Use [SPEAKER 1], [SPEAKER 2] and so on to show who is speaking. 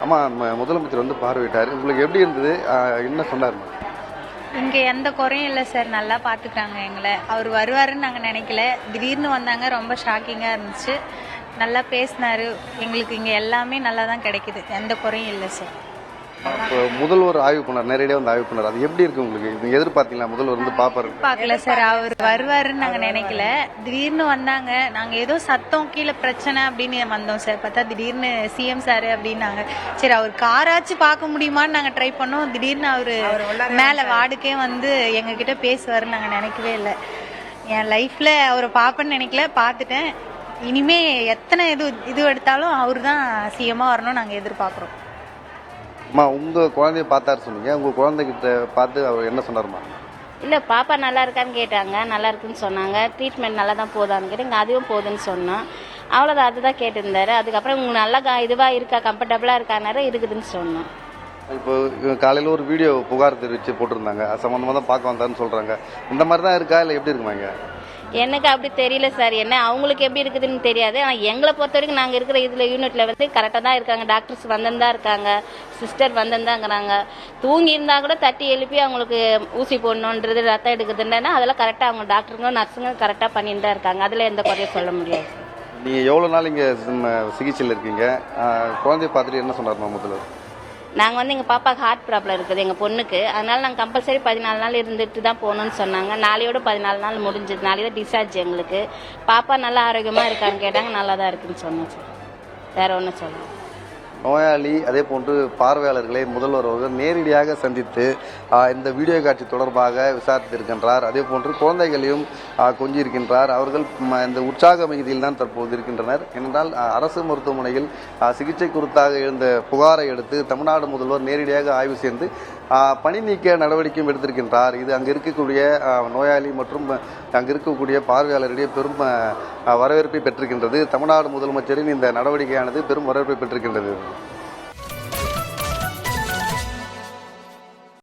[SPEAKER 1] அம்மா முதலமைச்சர் வந்து பார்வையிட்டார். உங்களுக்கு எப்படி இருந்தது? என்ன சொன்னார்மா?
[SPEAKER 2] இங்கே எந்த குறையும் இல்லை சார், நல்லா பார்த்துக்கிறாங்க எங்களை. அவர் வருவாருன்னு நாங்கள் நினைக்கல, திடீர்னு வந்தாங்க. ரொம்ப ஷாக்கிங்காக இருந்துச்சு. நல்லா பேசினாரு. எங்களுக்கு இங்கே எல்லாமே நல்லா தான் கிடைக்குது, எந்த குறையும் இல்லை சார்.
[SPEAKER 1] இப்போ முதல்வர் ஆய்வு பண்ணார், நேரடியாக வந்து ஆய்வு பண்ணார். அது எப்படி இருக்கு உங்களுக்கு? இது எதிர்பார்த்தீங்களா முதல்வர் வந்து பார்ப்பாரு?
[SPEAKER 2] பார்க்கல சார், அவர் வருவாருன்னு நாங்கள் நினைக்கல, திடீர்னு வந்தாங்க. நாங்கள் ஏதோ சத்தம் கீழே பிரச்சனை அப்படின்னு வந்தோம் சார். பார்த்தா திடீர்னு சிஎம் சார் அப்படின்னாங்க. சரி, அவர் காராச்சு பார்க்க முடியுமான்னு நாங்கள் ட்ரை பண்ணோம். திடீர்னு அவர் மேலே வார்டுக்கே வந்து எங்ககிட்ட பேசுவாருன்னு நாங்கள் நினைக்கவே இல்லை. என் லைஃப்பில் அவரை பார்ப்பேன்னு நினைக்கல, பார்த்துட்டேன். இனிமே எத்தனை இது எடுத்தாலும் அவர் தான் சிஎம்மாக வரணும்னு நாங்கள் எதிர்பார்க்குறோம்.
[SPEAKER 1] அம்மா, உங்கள் குழந்தைய பார்த்தாரு சொன்னீங்க, உங்கள் குழந்தைகிட்ட பார்த்து அவர் என்ன சொன்னார்மா?
[SPEAKER 3] இல்லை, பாப்பா நல்லா இருக்கான்னு கேட்டாங்க. நல்லா இருக்குன்னு சொன்னாங்க. ட்ரீட்மெண்ட் நல்லா தான் போதான்னு கேட்டாங்க. அதுவும் போகுதுன்னு சொன்னோம். அவ்வளோதான், அதுதான் கேட்டிருந்தாரு. அதுக்கப்புறம் உங்களுக்கு நல்லா இதுவாக இருக்கா, கம்ஃபர்டபுளாக இருக்கானாரு. இருக்குதுன்னு சொன்னோம்.
[SPEAKER 1] இப்போ காலையில் ஒரு வீடியோ புகார் தெரிவித்து போட்டிருந்தாங்க, அது சம்மந்தமாக தான் பார்க்க வந்தாருன்னு சொல்கிறாங்க. இந்த மாதிரி தான் இருக்கா இல்லை எப்படி இருக்குமா இங்கே?
[SPEAKER 3] எனக்கு அப்படி தெரியல சார். என்ன அவங்களுக்கு எப்படி இருக்குதுன்னு தெரியாது. ஆனால் எங்களை பொறுத்த வரைக்கும் நாங்கள் இருக்கிற இதில் யூனிட்டில் வந்து கரெக்டாக தான் இருக்காங்க. டாக்டர்ஸ் வந்துன்னு தான் இருக்காங்க, சிஸ்டர் வந்துன்னு தாங்கிறாங்க. தூங்கி இருந்தால் கூட தட்டி எழுப்பி அவங்களுக்கு ஊசி போடணுன்றது, ரத்தம் எடுக்குதுன்னா அதெல்லாம் கரெக்டாக அவங்க டாக்டருங்க நர்ஸுங்க கரெக்டாக பண்ணிட்டு தான் இருக்காங்க. அதில் எந்த குறையும் சொல்ல முடியாது.
[SPEAKER 1] நீங்கள் எவ்வளோ நாள் இங்கே சிகிச்சையில் இருக்கீங்க? குழந்தைய பார்த்துட்டு என்ன சொன்னார்மா முதல்வர்?
[SPEAKER 3] நாங்கள் வந்து எங்கள் பாப்பாவுக்கு ஹார்ட் ப்ராப்ளம் இருக்குது, எங்கள் பொண்ணுக்கு. அதனால் நாங்கள் கம்பல்சரி 14 நாள் இருந்துட்டு தான் போகணுன்னு சொன்னாங்க. நாளையோட 14 நாள் முடிஞ்சது. நாளைக்கு தான் டிஸ்சார்ஜ் எங்களுக்கு. பாப்பா நல்லா ஆரோக்கியமாக இருக்கான்னு கேட்டாங்க. நல்லா தான் இருக்குன்னு சொன்னோம் சார். வேறு ஒன்றும் சொல்லலாம்.
[SPEAKER 1] நோயாளி அதே போன்று பார்வையாளர்களை முதல்வர் அவர்கள் நேரடியாக சந்தித்து இந்த வீடியோ காட்சி தொடர்பாக விசாரித்திருக்கின்றார். அதே போன்று குழந்தைகளையும் கொஞ்சியிருக்கின்றார். அவர்கள் இந்த உற்சாக மிகுதியில் தான் தற்போது இருக்கின்றனர். ஏனென்றால் அரசு மருத்துவமனையில் சிகிச்சை குறித்தாக எழுந்த புகாரை அடுத்து தமிழ்நாடு முதல்வர் நேரடியாக ஆய்வு செய்து பணி நீக்க நடவடிக்கையும் எடுத்திருக்கின்றார். இது அங்கே இருக்கக்கூடிய நோயாளி மற்றும் அங்கே இருக்கக்கூடிய பார்வையாளரிடையே பெரும் வரவேற்பை பெற்றிருக்கின்றது. தமிழ்நாடு முதலமைச்சரின் இந்த நடவடிக்கையானது பெரும் வரவேற்பை பெற்றிருக்கின்றது.